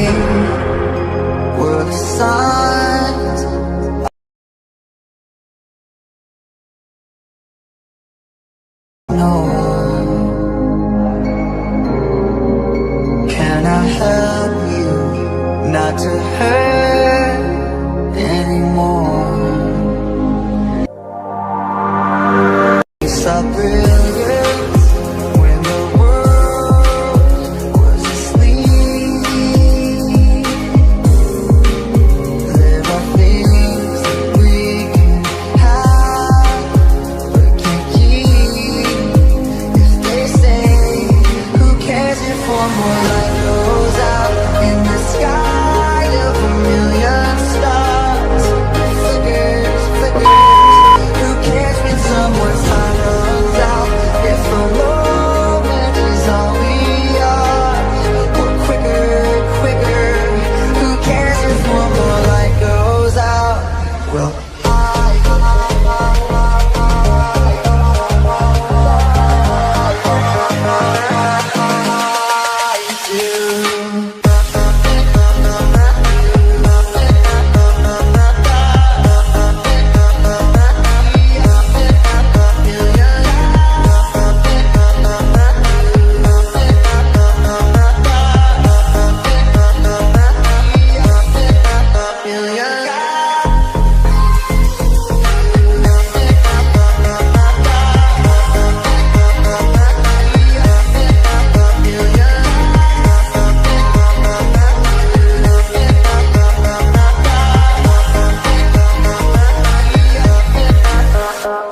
stay were the signs. No, can I help you not to hurt anymore? We saw brilliance when the world was asleep. There are things that we can have but can't keep. If they say, who cares if one more light goes out in the sky of a million stars? Flickers, flickers. Who cares when someone's time runs out? If a moment is all we are, or quicker, quicker. Who cares if one more light goes out? Well,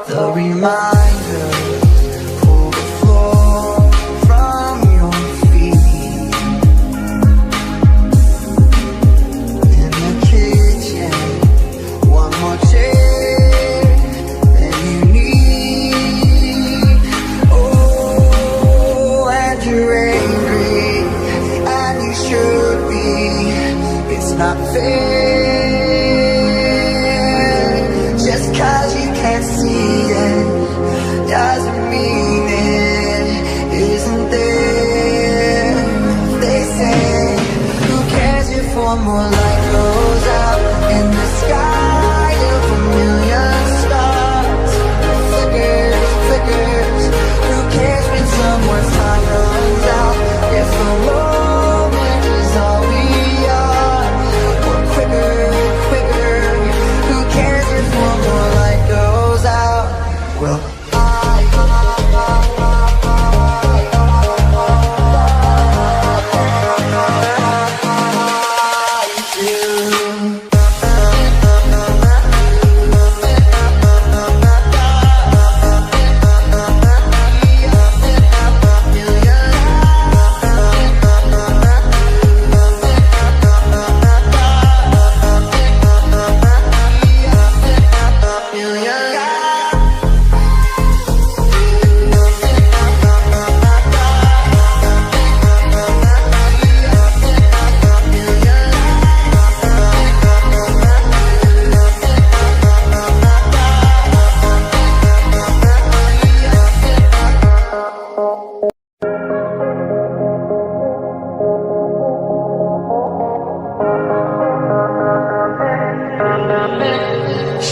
the reminder, pull the floor from your feet. In the kitchen, one more chair than you need. Oh, and you're angry, and you should be. It's not fair. Just 'cause you can't see it doesn't mean it isn't there. They say, who cares if one more light goes out in the sky of a million stars? Flickers, flickers. Who cares when someone's time runs out? If a moment is all we are, or quicker, quicker. Who cares if one more light goes out? Well,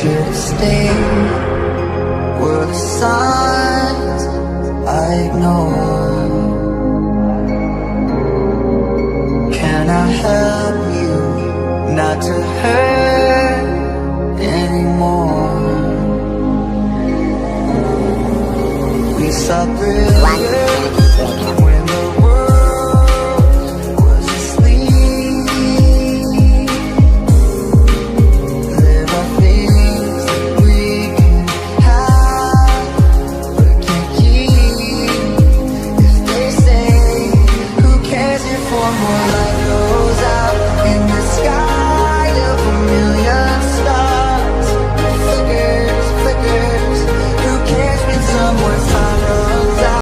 should stay were the signs I ignored. Can I help you not to hurt anymore? We saw brilliance